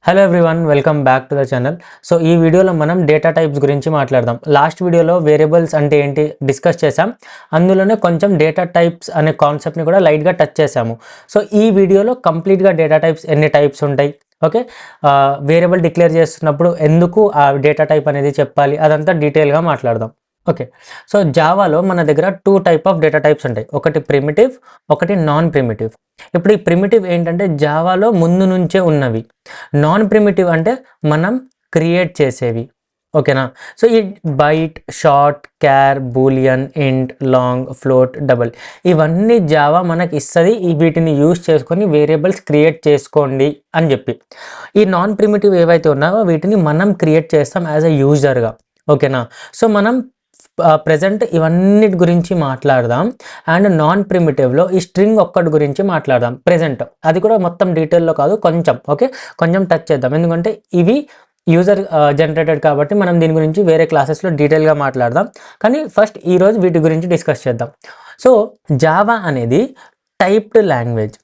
Hello everyone, welcome back to the channel. So ఈ వీడియోలో మనం డేటా టైప్స్ గురించి మాట్లాడదాం. లాస్ట్ వీడియోలో వేరియబుల్స్ అంటే ఏంటి డిస్కస్ చేసాం. అందులోనే కొంచెం డేటా టైప్స్ అనే కాన్సెప్ట్ని కూడా లైట్గా టచ్ చేసాము. సో ఈ వీడియోలో కంప్లీట్గా డేటా టైప్స్ ఎన్ని టైప్స్ ఉంటాయి, ఓకే, వేరియబుల్ డిక్లేర్ చేస్తున్నప్పుడు ఎందుకు ఆ డేటా టైప్ అనేది చెప్పాలి, అదంతా డీటెయిల్గా మాట్లాడదాం. ఓకే, సో జావాలో మన దగ్గర two type of data types ఉంటాయి. ఒకటి ప్రిమిటివ్, ఒకటి నాన్ ప్రిమిటివ్. ఇప్పుడు ఈ ప్రిమిటివ్ ఏంటంటే జావాలో ముందు నుంచే ఉన్నవి. నాన్ ప్రిమిటివ్ అంటే మనం క్రియేట్ చేసేవి. ఓకేనా? సో ఈ బైట్, షార్ట్, క్యార్, బూలియన్, ఇంట్, లాంగ్, ఫ్లోట్, డబుల్ ఇవన్నీ జావా మనకి ఇస్తుంది. వీటిని యూజ్ చేసుకొని వేరియబుల్స్ క్రియేట్ చేసుకోండి అని చెప్పి. ఈ నాన్ ప్రిమిటివ్ ఏవైతే ఉన్నాయో వీటిని మనం క్రియేట్ చేస్తాం యాజ్ ఎ యూజర్గా. ఓకేనా? సో మనం ప్రజెంట్ ఇవన్నిటి గురించి మాట్లాడదాం. అండ్ నాన్ ప్రిమిటివ్లో ఈ స్ట్రింగ్ ఒక్కటి గురించి మాట్లాడదాం ప్రజెంట్. అది కూడా మొత్తం డీటెయిల్లో కాదు, కొంచెం. ఓకే, కొంచెం టచ్ చేద్దాం, ఎందుకంటే ఇవి యూజర్ జనరేటెడ్ కాబట్టి మనం దీని గురించి వేరే క్లాసెస్లో డీటెయిల్గా మాట్లాడదాం. కానీ ఫస్ట్ ఈరోజు వీటి గురించి డిస్కస్ చేద్దాం. సో జావా అనేది typed language.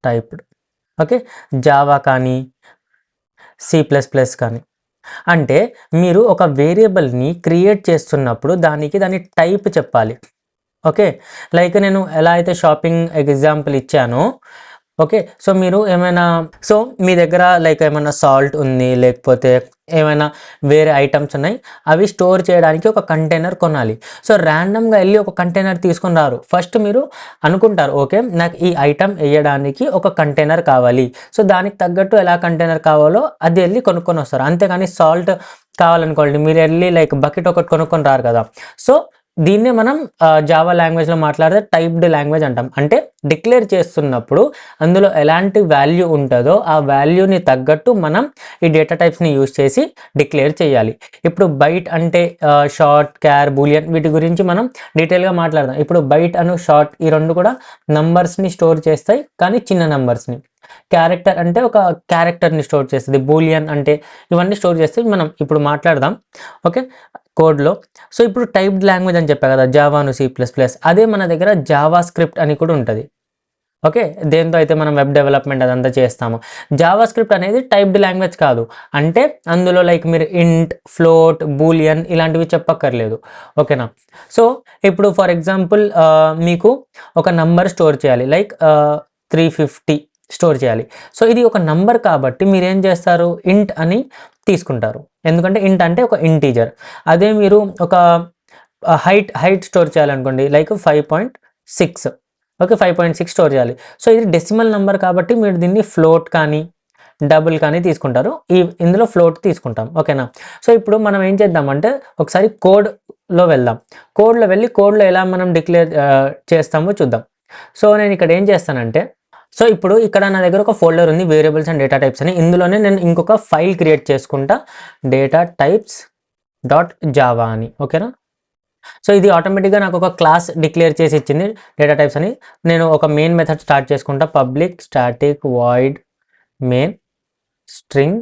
Typed, okay. Java కానీ C++ కానీ అంటే మీరు ఒక వేరియబుల్ని క్రియేట్ చేస్తున్నప్పుడు దాని టైప్ చెప్పాలి. ఓకే, లైక్ నేను ఎలా అయితే షాపింగ్ ఎగ్జాంపుల్ ఇచ్చానో, ఓకే. సో మీరు ఏమైనా, సో మీ దగ్గర లైక్ ఏమైనా సాల్ట్ ఉంది, లేకపోతే ఏమైనా వేరే ఐటమ్స్ ఉన్నాయి, అవి స్టోర్ చేయడానికి ఒక కంటైనర్ కొనాలి. సో ర్యాండమ్గా వెళ్ళి ఒక కంటైనర్ తీసుకొని రారు. ఫస్ట్ మీరు అనుకుంటారు, ఓకే, నాకు ఈ ఐటమ్ వేయడానికి ఒక కంటైనర్ కావాలి, సో దానికి తగ్గట్టు ఎలా కంటైనర్ కావాలో అది వెళ్ళి కొనుక్కొని వస్తారు. అంతేగాని సాల్ట్ కావాలనుకోండి, మీరు వెళ్ళి లైక్ బకెట్ ఒకటి కొనుక్కొని రారు కదా. సో దీన్నే మనం జావా లాంగ్వేజ్లో మాట్లాడితే టైప్డ్ లాంగ్వేజ్ అంటాం. అంటే డిక్లేర్ చేస్తున్నప్పుడు అందులో ఎలాంటి వాల్యూ ఉంటుందో ఆ వాల్యూని తగ్గట్టు మనం ఈ డేటా టైప్స్ని యూజ్ చేసి డిక్లేర్ చేయాలి. ఇప్పుడు బైట్ అంటే షార్ట్, క్యార్, బూలియన్ వీటి గురించి మనం డీటెయిల్గా మాట్లాడదాం. ఇప్పుడు బైట్ అను షార్ట్ ఈ రెండు కూడా నంబర్స్ని స్టోర్ చేస్తాయి, కానీ చిన్న నంబర్స్ని. క్యారెక్టర్ అంటే ఒక క్యారెక్టర్ని స్టోర్ చేస్తుంది. బూలియన్ అంటే ఇవన్నీ స్టోర్ చేస్తే మనం ఇప్పుడు మాట్లాడదాం, ఓకే, కోడ్లో. సో ఇప్పుడు టైప్డ్ లాంగ్వేజ్ అని చెప్పా కదా, జావాను C++, అదే మన దగ్గర జావా స్క్రిప్ట్ అని కూడా ఉంటుంది. ఓకే, దేంతో అయితే మనం వెబ్ డెవలప్మెంట్ అదంతా చేస్తాము. జావా స్క్రిప్ట్ అనేది టైప్డ్ లాంగ్వేజ్ కాదు. అంటే అందులో లైక్ మీరు ఇంట్, ఫ్లోట్, బూలియన్ ఇలాంటివి చెప్పక్కర్లేదు. ఓకేనా? సో ఇప్పుడు ఫర్ ఎగ్జాంపుల్ మీకు ఒక నంబర్ స్టోర్ చేయాలి, లైక్ 350 స్టోర్ చేయాలి. సో ఇది ఒక నంబర్ కాబట్టి మీరు ఏం చేస్తారు, ఇంట్ అని తీసుకుంటారు, ఎందుకంటే ఇంట్ అంటే ఒక ఇంటీజర్. అదే మీరు ఒక హైట్ స్టోర్ చేయాలనుకోండి, లైక్ 5.6, ఓకే, 5.6 స్టోర్ చేయాలి. సో ఇది డెసిమల్ నెంబర్ కాబట్టి మీరు దీన్ని ఫ్లోట్ కానీ డబుల్ కానీ తీసుకుంటారు. ఇందులో ఫ్లోట్ తీసుకుంటాం. ఓకేనా? సో ఇప్పుడు మనం ఏం చేద్దామంటే ఒకసారి కోడ్లో వెళ్దాం. కోడ్లో వెళ్ళి కోడ్లో ఎలా మనం డిక్లేర్ చేస్తామో చూద్దాం. సో నేను ఇక్కడ ఏం చేస్తానంటే, సో ఇప్పుడు ఇక్కడ నా దగ్గర ఒక ఫోల్డర్ ఉంది, వేరియబుల్స్ అండ్ డేటా టైప్స్ అని. ఇందులోనే నేను ఇంకొక ఫైల్ క్రియేట్ చేసుకుంటా, డేటా టైప్స్ .java అని. ఓకేనా? సో ఇది ఆటోమేటిక్గా నాకు ఒక క్లాస్ డిక్లేర్ చేసి ఇచ్చింది, డేటా టైప్స్ అని. నేను ఒక మెయిన్ మెథడ్ స్టార్ట్ చేసుకుంటా, public static void main string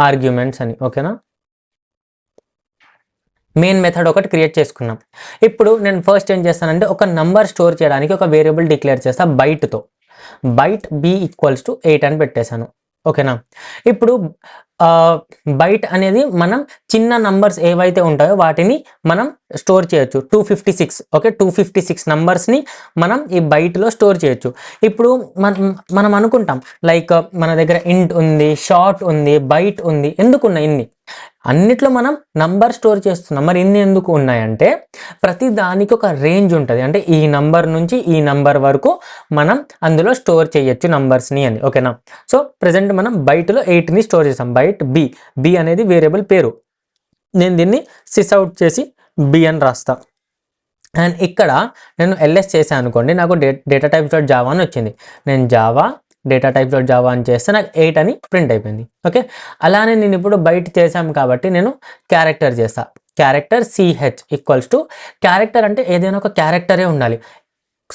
arguments అని. ఓకేనా? మెయిన్ మెథడ్ ఒకటి క్రియేట్ చేసుకున్నాం. ఇప్పుడు నేను ఫస్ట్ ఏం చేస్తానంటే ఒక నంబర్ స్టోర్ చేయడానికి ఒక వేరియబుల్ డిక్లేర్ చేస్తా బైట్తో. బైట్ b=8 అని పెట్టేశాను. ఓకేనా? ఇప్పుడు బైట్ అనేది మనం చిన్న నంబర్స్ ఏవైతే ఉంటాయో వాటిని మనం స్టోర్ చేయొచ్చు. 256, ఓకే, 256 నంబర్స్ని మనం ఈ బైట్లో స్టోర్ చేయొచ్చు. ఇప్పుడు మనం అనుకుంటాం లైక్ మన దగ్గర ఇంట్ ఉంది, షార్ట్ ఉంది, బైట్ ఉంది, ఎందుకున్నాయి ఇన్ని? అన్నిట్లో మనం నంబర్ స్టోర్ చేస్తున్నాం. మరి ఇన్ని ఎందుకు ఉన్నాయంటే ప్రతి దానికి ఒక రేంజ్ ఉంటుంది. అంటే ఈ నంబర్ నుంచి ఈ నంబర్ వరకు మనం అందులో స్టోర్ చేయొచ్చు నంబర్స్ని అని. ఓకేనా? సో ప్రజెంట్ మనం బైట్లో 8ని స్టోర్ చేస్తాం. బైట్ బి అనేది వేరియబుల్ పేరు. నేను దీన్ని సిస్అవుట్ చేసి బి అని రాస్తా. అండ్ ఇక్కడ నేను ls చేశాను అనుకోండి, నాకు డేటా టైప్స్.java అని వచ్చింది. నేను జావా డేటా టైప్స్.java అని చేస్తే నాకు 8 అని ప్రింట్ అయిపోయింది. ఓకే, అలానే నేను ఇప్పుడు బయట చేశాను కాబట్టి నేను క్యారెక్టర్ చేస్తా. క్యారెక్టర్ ch క్యారెక్టర్ అంటే ఏదైనా ఒక క్యారెక్టరే ఉండాలి.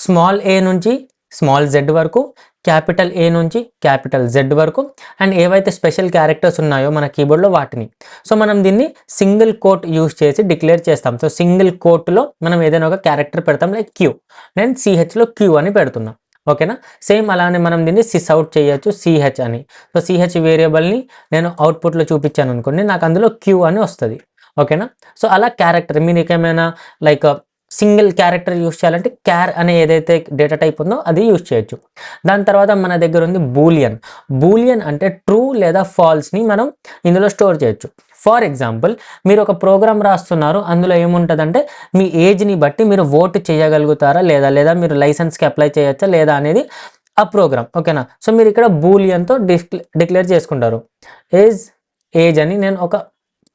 స్మాల్ a నుంచి స్మాల్ z వరకు, క్యాపిటల్ A నుంచి క్యాపిటల్ Z వరకు, అండ్ ఏవైతే స్పెషల్ క్యారెక్టర్స్ ఉన్నాయో మన కీబోర్డ్లో వాటిని. సో మనం దీన్ని సింగిల్ కోట్ యూజ్ చేసి డిక్లేర్ చేస్తాం. సో సింగిల్ కోట్లో మనం ఏదైనా ఒక క్యారెక్టర్ పెడతాం, లైక్ Q. నేను CHలో Q అని పెడుతున్నా. ఓకేనా. సేమ్ అలానే మనం దీన్ని సిస్ అవుట్ చేయొచ్చు సిహెచ్ అని. సో సిహెచ్ వేరియబుల్ని నేను అవుట్పుట్లో చూపించాను అనుకోండి, నాకు అందులో క్యూ అని వస్తుంది. ఓకేనా. సో అలా క్యారెక్టర్ మీకు ఏమైనా లైక్ సింగిల్ క్యారెక్టర్ యూస్ చేయాలంటే క్యార్ అనే ఏదైతే డేటా టైప్ ఉందో అది యూస్ చేయొచ్చు. దాని తర్వాత మన దగ్గర ఉంది బూలియన్. బూలియన్ అంటే ట్రూ లేదా ఫాల్స్ని మనం ఇందులో స్టోర్ చేయొచ్చు. ఫర్ ఎగ్జాంపుల్, మీరు ఒక ప్రోగ్రామ్ రాస్తున్నారు, అందులో ఏముంటుందంటే మీ ఏజ్ని బట్టి మీరు ఓటు చేయగలుగుతారా లేదా, లేదా మీరు లైసెన్స్కి అప్లై చేయొచ్చా లేదా అనేది ఆ ప్రోగ్రామ్. ఓకేనా. సో మీరు ఇక్కడ బూలియన్తో డిక్లేర్ చేసుకుంటారు. ఏజ్ అని నేను ఒక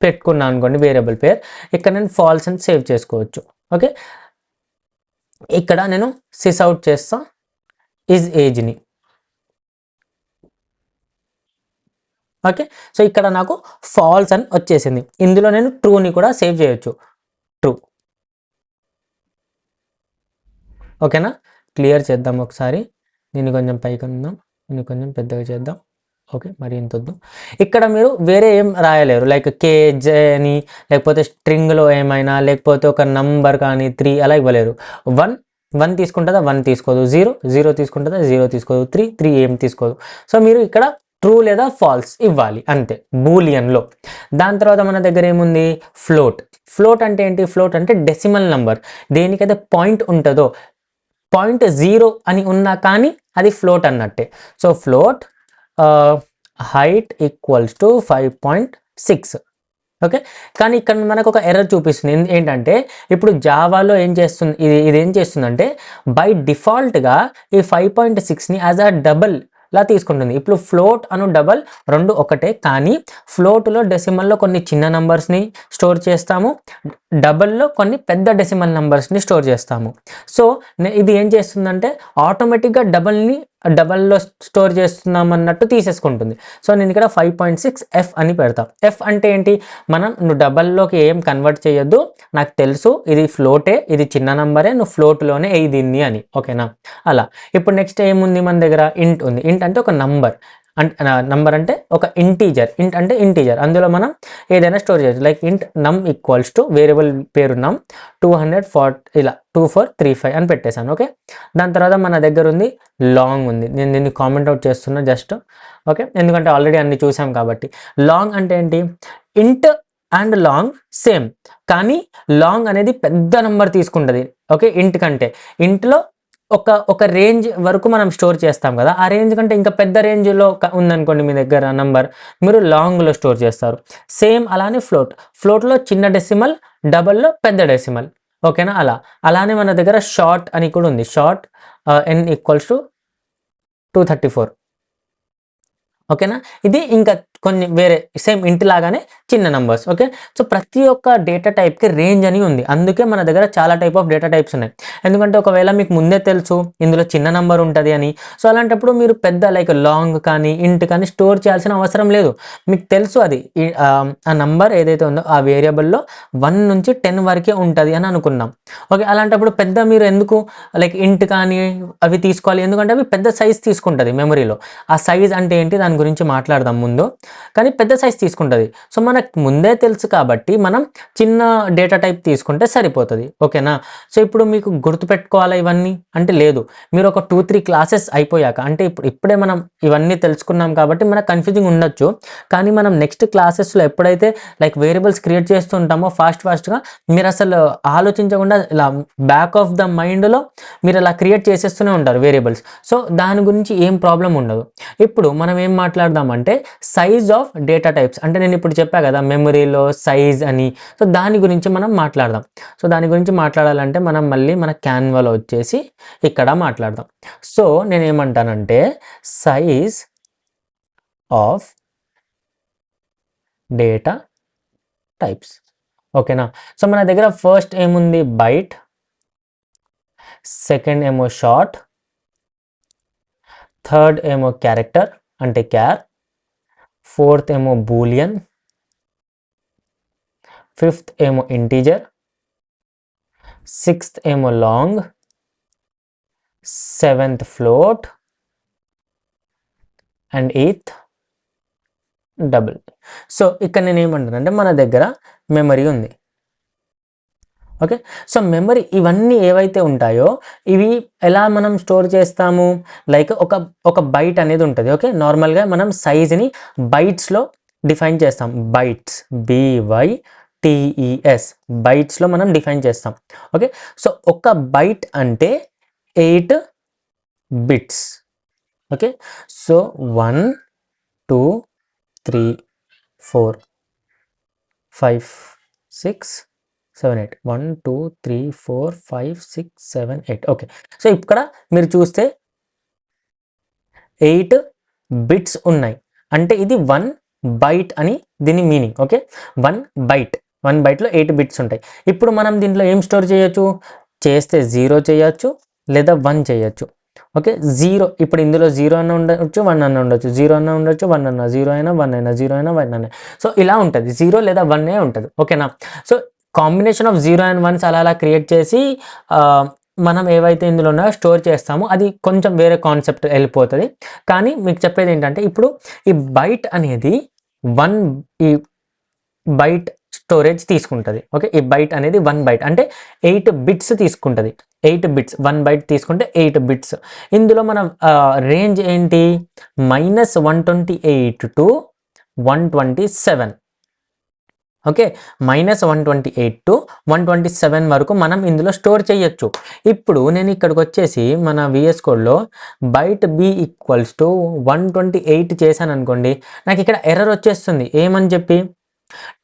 పెట్టుకున్నాను అనుకోండి వేరియబుల్ పేరు, ఇక్కడ నేను ఫాల్స్ అని సేవ్ చేసుకోవచ్చు. ఓకే, ఇక్కడ నేను సిస్ అవుట్ చేస్తా ఏజ్ని. ఓకే, సో ఇక్కడ నాకు ఫాల్స్ అని వచ్చేసింది. ఇందులో నేను ట్రూని కూడా సేవ్ చేయొచ్చు, ట్రూ. ఓకేనా. క్లియర్ చేద్దాం ఒకసారి. దీన్ని కొంచెం పైకి ఉందాం, దీన్ని కొంచెం పెద్దగా చేద్దాం. ఓకే, మరి ఇంత వద్దు. ఇక్కడ మీరు వేరే ఏం రాయలేరు, లైక్ కేజే అని, లేకపోతే స్ట్రింగ్లో ఏమైనా, లేకపోతే ఒక నంబర్ కానీ 3 అలా ఇవ్వలేరు. 1 తీసుకుంటుందా, 1 తీసుకోదు. 0 తీసుకుంటుందా, 0 తీసుకోదు. 3 ఏం తీసుకోదు. సో మీరు ఇక్కడ ట్రూ లేదా ఫాల్స్ ఇవ్వాలి అంతే బూలియన్లో. దాని తర్వాత మన దగ్గర ఏముంది, ఫ్లోట్. ఫ్లోట్ అంటే ఏంటి, ఫ్లోట్ అంటే డెసిమల్ నంబర్. దేనికైతే పాయింట్ ఉంటుందో, 0 అని ఉన్నా కానీ అది ఫ్లోట్ అన్నట్టే. So float height equals to 5.6. Okay, కానీ ఇక్కడ మనకు ఒక ఎర్రర్ చూపిస్తుంది. ఏంటంటే ఇప్పుడు జావాలో ఏం చేస్తుంది, ఇది ఏం చేస్తుందంటే బై డిఫాల్ట్గా ఈ 5.6ని యాజ్ అ డబల్ లా తీసుకుంటుంది. ఇప్పుడు ఫ్లోట్ అను డబల్ రెండు ఒకటే, కానీ ఫ్లోట్లో డెసిమల్లో కొన్ని చిన్న నంబర్స్ని స్టోర్ చేస్తాము, డబల్లో కొన్ని పెద్ద డెసిమల్ నంబర్స్ని స్టోర్ చేస్తాము. సో ఇది ఏం చేస్తుందంటే ఆటోమేటిక్గా డబల్లో స్టోర్ చేస్తున్నాం అన్నట్టు తీసేసుకుంటుంది. సో నేను ఇక్కడ 5.6 ఎఫ్ అని పెడతా. ఎఫ్ అంటే ఏంటి, నువ్వు డబల్లోకి ఏం కన్వర్ట్ చేయొద్దు, నాకు తెలుసు ఇది ఫ్లోటే, ఇది చిన్న నంబరే, నువ్వు ఫ్లోట్లోనే వేయి దీన్ని అని. ఓకేనా. అలా ఇప్పుడు నెక్స్ట్ ఏముంది మన దగ్గర, ఇంట్ ఉంది. ఇంట్ అంటే ఒక నంబర్, నంబర్ అంటే ఒక ఇంటీజర్. ఇంట్ అంటే ఇంటీజర్, అందులో మనం ఏదైనా స్టోర్ చేయొచ్చు. లైక్ ఇంట్ నమ్ ఈక్వల్స్ టు వేరియబుల్ పేరు నమ్ 240 ఇలా 2435 అని పెట్టేశాను. ఓకే, దాని తర్వాత మన దగ్గర ఉంది లాంగ్ ఉంది. నేను దీన్ని కామెంట్ అవుట్ చేస్తున్నా జస్ట్. ఓకే, ఎందుకంటే ఆల్రెడీ అన్ని చూసాం కాబట్టి. లాంగ్ అంటే ఏంటి, ఇంట్ అండ్ లాంగ్ సేమ్, కానీ లాంగ్ అనేది పెద్ద నెంబర్ తీసుకుంటుంది. ఓకే, ఇంట్ కంటే. ఇంట్లో ఒక రేంజ్ వరకు మనం స్టోర్ చేస్తాం కదా, ఆ రేంజ్ కంటే ఇంకా పెద్ద రేంజ్లో ఉందనుకోండి మీ దగ్గర నంబర్, మీరు లాంగ్లో స్టోర్ చేస్తారు. సేమ్ అలానే ఫ్లోట్లో చిన్న డెసిమల్, డబల్లో పెద్ద డెసిమల్. ఓకేనా. అలానే మన దగ్గర షార్ట్ అని కూడా ఉంది. Short n equals to 234. ఓకేనా. ఇది ఇంకా కొన్ని వేరే సేమ్ ఇంటి లాగానే చిన్న నంబర్స్. ఓకే, సో ప్రతి ఒక్క డేటా టైప్కి రేంజ్ అని ఉంది. అందుకే మన దగ్గర చాలా టైప్ ఆఫ్ డేటా టైప్స్ ఉన్నాయి. ఎందుకంటే ఒకవేళ మీకు ముందే తెలుసు ఇందులో చిన్న నంబర్ ఉంటుంది అని, సో అలాంటప్పుడు మీరు పెద్ద లైక్ లాంగ్ కానీ ఇంట్ కానీ స్టోర్ చేయాల్సిన అవసరం లేదు. మీకు తెలుసు అది ఆ నంబర్ ఏదైతే ఉందో ఆ వేరియబుల్లో 1 నుంచి 10 వరకే ఉంటుంది అని అనుకున్నాం. ఓకే, అలాంటప్పుడు పెద్ద మీరు ఎందుకు లైక్ ఇంట్ కానీ అవి తీసుకోవాలి, ఎందుకంటే అవి పెద్ద సైజ్ తీసుకుంటుంది మెమరీలో. ఆ సైజ్ అంటే ఏంటి దాని గురించి మాట్లాడదాం ముందు, కానీ పెద్ద సైజ్ తీసుకుంటుంది. సో మనకు ముందే తెలుసు కాబట్టి మనం చిన్న డేటా టైప్ తీసుకుంటే సరిపోతుంది. ఓకేనా. సో ఇప్పుడు మీకు గుర్తుపెట్టుకోవాలా ఇవన్నీ అంటే లేదు, మీరు ఒక 2-3 క్లాసెస్ అయిపోయాక, అంటే ఇప్పుడే మనం ఇవన్నీ తెలుసుకున్నాం కాబట్టి మనకు కన్ఫ్యూజింగ్ ఉండొచ్చు, కానీ మనం నెక్స్ట్ క్లాసెస్లో ఎప్పుడైతే లైక్ వేరియబుల్స్ క్రియేట్ చేస్తుంటామో ఫాస్ట్గా మీరు అసలు ఆలోచించకుండా ఇలా బ్యాక్ ఆఫ్ ద మైండ్లో మీరు అలా క్రియేట్ చేసేస్తూనే ఉంటారు వేరియబుల్స్. సో దాని గురించి ఏం ప్రాబ్లం ఉండదు. ఇప్పుడు మనం ఏం మాట్లాడదామంటే సైజ్ ఆఫ్ డేటా టైప్స్, అంటే నేను ఇప్పుడు చెప్పా కదా మెమరీలో సైజ్ అని, సో దాని గురించి మనం మాట్లాడదాం. సో దాని గురించి మాట్లాడాలంటే మనం మళ్ళీ మన క్యాన్వాలో వచ్చేసి ఇక్కడ మాట్లాడదాం. సో నేను ఏమంటానంటే సైజ్ ఆఫ్ డేటా టైప్స్. ఓకేనా. సో మన దగ్గర ఫస్ట్ ఏముంది, బైట్, సెకండ్ ఏమో షార్ట్, థర్డ్ ఏమో క్యారెక్టర్ అంటే క్యార్, ఫోర్త్ ఏమో బూలియన్, ఫిఫ్త్ ఏమో ఇంటీజర్, సిక్స్త్ ఏమో long, seventh float and eighth double. So ఇక్కడ నేను ఏమంటానంటే మన దగ్గర మెమరీ ఉంది. ఓకే. సో మెమరీ ఇవన్నీ ఏవైతే ఉంటాయో ఇవి ఎలా మనం స్టోర్ చేస్తాము, లైక్ ఒక బైట్ అనేది ఉంటుంది. ఓకే, నార్మల్గా మనం సైజ్ని బైట్స్లో డిఫైన్ చేస్తాం. బైట్స్, BYTES, బైట్స్లో మనం డిఫైన్ చేస్తాం. ఓకే, సో ఒక బైట్ అంటే 8 bits. Okay, so 1 2 3 4 5 6 7 8 1 2 3 4 5 6 7 8. Okay, so ఇక్కడ మీరు చూస్తే 8 బిట్స్ ఉన్నాయి అంటే ఇది 1 బైట్ అని దీని మీనింగ్. ఓకే, 1 బైట్లో 8 బిట్స్ ఉంటాయి. ఇప్పుడు మనం దీంట్లో ఏం స్టోర్ చేయొచ్చు, చేస్తే 0 చేయొచ్చు లేదా 1 చేయొచ్చు. ఓకే, 0 ఇప్పుడు ఇందులో 0 అన్న ఉండొచ్చు, 1 అన్న ఉండొచ్చు, 0 అన్న ఉండొచ్చు, 1 అన్న, 0 అయినా 1 అయినా, 0 అయినా 1 అయినా. సో ఇలా ఉంటుంది, 0 లేదా 1 ఉంటుంది. ఓకేనా, సో కాంబినేషన్ ఆఫ్ 0 అండ్ 1 అలా క్రియేట్ చేసి మనం ఏవైతే ఇందులో ఉన్నాయో స్టోర్ చేస్తామో అది కొంచెం వేరే కాన్సెప్ట్ వెళ్ళిపోతుంది. కానీ మీకు చెప్పేది ఏంటంటే ఇప్పుడు ఈ బైట్ అనేది ఈ బైట్ స్టోరేజ్ తీసుకుంటుంది. ఓకే, ఈ బైట్ అనేది 1 బైట్ అంటే 8 బిట్స్ తీసుకుంటుంది. 8 బిట్స్ 1 బైట్ తీసుకుంటే 8 బిట్స్. ఇందులో మన రేంజ్ ఏంటి, -128 to 127. ఓకే, -128 to 127 వరకు మనం ఇందులో స్టోర్ చేయొచ్చు. ఇప్పుడు నేను ఇక్కడికి వచ్చేసి మన VS కోడ్లో బైట్ B = 128 చేశాను అనుకోండి, నాకు ఇక్కడ ఎర్రర్ వచ్చేస్తుంది. ఏమని చెప్పి,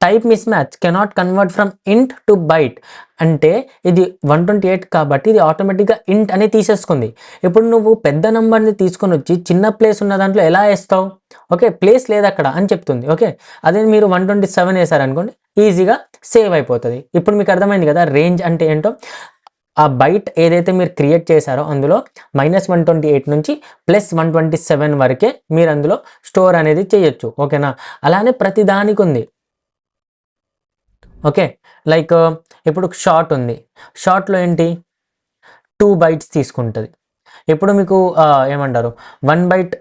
type miss match cannot convert from ఇంట్ టు బైట్. అంటే ఇది 128 కాబట్టి ఇది ఆటోమేటిక్గా ఇంట్ అని తీసేసుకుంది. ఇప్పుడు నువ్వు పెద్ద నెంబర్ని తీసుకొని వచ్చి చిన్న ప్లేస్ ఉన్న దాంట్లో ఎలా వేస్తావు, ఓకే, ప్లేస్ లేదు అక్కడ అని చెప్తుంది. ఓకే, అదే మీరు 127 వేసారనుకోండి ఈజీగా సేవ్ అయిపోతుంది. ఇప్పుడు మీకు అర్థమైంది కదా రేంజ్ అంటే ఏంటో. ఆ బైట్ ఏదైతే మీరు క్రియేట్ చేశారో అందులో -128 నుంచి +127 వరకే మీరు అందులో స్టోర్ అనేది చేయొచ్చు. ఓకేనా, అలానే ప్రతి దానికి ఉంది. ఓకే, లైక్ ఇప్పుడు షార్ట్ ఉంది, షార్ట్లో ఏంటి 2 బైట్స్ తీసుకుంటుంది. ఇప్పుడు మీకు ఏమంటారు 1 బైట్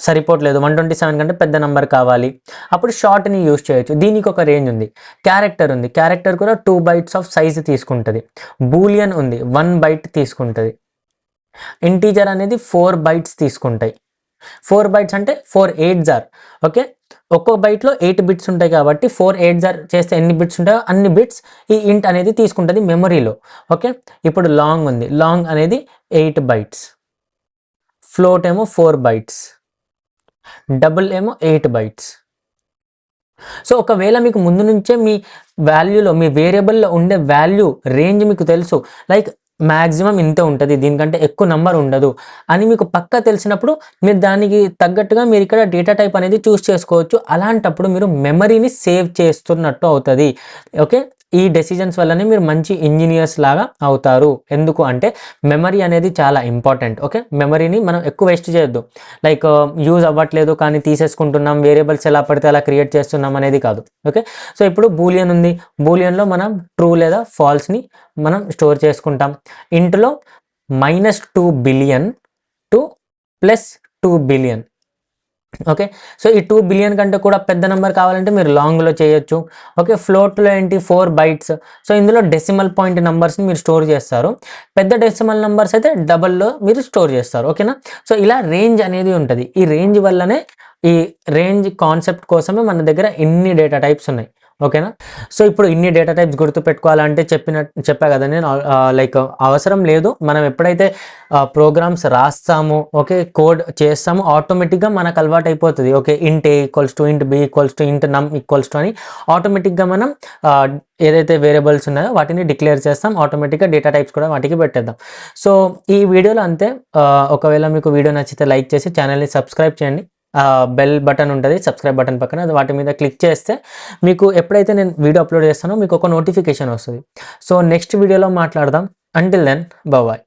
సరిపోవట్లేదు, 127 కంటే పెద్ద నెంబర్ కావాలి, అప్పుడు షార్ట్ని యూజ్ చేయొచ్చు. దీనికి ఒక రేంజ్ ఉంది. క్యారెక్టర్ ఉంది, క్యారెక్టర్ కూడా 2 బైట్స్ ఆఫ్ సైజ్ తీసుకుంటుంది. బూలియన్ ఉంది, 1 బైట్ తీసుకుంటుంది. ఇంటీజర్ అనేది 4 బైట్స్ తీసుకుంటాయి. 4 బైట్స్ అంటే 4 8s ఆర్. ఓకే, ఒక్కో బైట్లో 8 బిట్స్ ఉంటాయి కాబట్టి 4 8s ఆర్ చేస్తే ఎన్ని బిట్స్ ఉంటాయో అన్ని బిట్స్ ఈ ఇంట్ అనేది తీసుకుంటుంది మెమరీలో. ఓకే, ఇప్పుడు లాంగ్ ఉంది, లాంగ్ అనేది 8 బైట్స్, ఫ్లోట్ ఏమో 4 బైట్స్, డబుల్ ఏమో 8 బైట్స్. సో ఒకవేళ మీకు ముందు నుంచే మీ వాల్యూలో, మీ వేరియబుల్లో ఉండే వాల్యూ రేంజ్ మీకు తెలుసు, లైక్ మ్యాక్సిమం ఇంతే ఉంటుంది, దీనికంటే ఎక్కువ నెంబర్ ఉండదు అని మీకు పక్కా తెలిసినప్పుడు మీరు దానికి తగ్గట్టుగా మీరు ఇక్కడ డేటా టైప్ అనేది చూస్ చేసుకోవచ్చు. అలాంటప్పుడు మీరు మెమరీని సేవ్ చేస్తున్నట్టు అవుతుంది. ఓకే, ఈ డెసిజన్స్ వల్లనే మీరు మంచి ఇంజనీర్స్ లాగా అవుతారు. ఎందుకు అంటే మెమరీ అనేది చాలా ఇంపార్టెంట్. ఓకే, మెమరీని మనం ఎక్కువ వేస్ట్ చేయొద్దు. లైక్ యూజ్ అవ్వట్లేదు కానీ తీసేసుకుంటున్నాం, వేరియబుల్స్ ఎలా పడితే అలా క్రియేట్ చేస్తున్నాం అనేది కాదు. ఓకే, సో ఇప్పుడు బూలియన్ ఉంది, బూలియన్లో మనం ట్రూ లేదా ఫాల్స్ని మనం స్టోర్ చేసుకుంటాం. ఇంట్లో -2 billion to +2 billion. Okay, so ఈ 2 బిలియన్ కంటే కూడా పెద్ద నెంబర్ కావాలంటే మీరు లాంగ్లో చేయొచ్చు. ఓకే, ఫ్లోట్లో ఏంటి 4 బైట్స్. సో ఇందులో డెసిమల్ పాయింట్ నెంబర్స్ని మీరు స్టోర్ చేస్తారు. పెద్ద డెసిమల్ నెంబర్స్ అయితే డబల్లో మీరు స్టోర్ చేస్తారు. ఓకేనా, సో ఇలా రేంజ్ అనేది ఉంటుంది. ఈ రేంజ్ వల్లనే, ఈ రేంజ్ కాన్సెప్ట్ కోసమే మన దగ్గర ఇన్ని డేటా టైప్స్ ఉన్నాయి. ఓకేనా, సో ఇప్పుడు ఇన్ని డేటా టైప్స్ గుర్తుపెట్టుకోవాలంటే చెప్పా కదా నేను, లైక్ అవసరం లేదు. మనం ఎప్పుడైతే ప్రోగ్రామ్స్ రాస్తామో, ఓకే, కోడ్ చేస్తామో ఆటోమేటిక్గా మనకు అలవాటు అయిపోతుంది. Okay, int A = int B = int num = అని ఆటోమేటిక్గా మనం ఏదైతే వేరియబుల్స్ ఉన్నాయో వాటిని డిక్లేర్ చేస్తాం. ఆటోమేటిక్గా డేటా టైప్స్ కూడా వాటికి పెట్టేద్దాం. సో ఈ వీడియోలో అంతే. ఒకవేళ మీకు వీడియో నచ్చితే లైక్ చేసి ఛానల్ని సబ్స్క్రైబ్ చేయండి. బెల్ బటన్ ఉంటుంది సబ్స్క్రైబ్ బటన్ పక్కన, వాటి మీద క్లిక్ చేస్తే మీకు ఎప్పుడైతే నేను వీడియో అప్లోడ్ చేస్తానో మీకు ఒక నోటిఫికేషన్ వస్తుంది. సో నెక్స్ట్ వీడియోలో మాట్లాడదాం. Until then bye.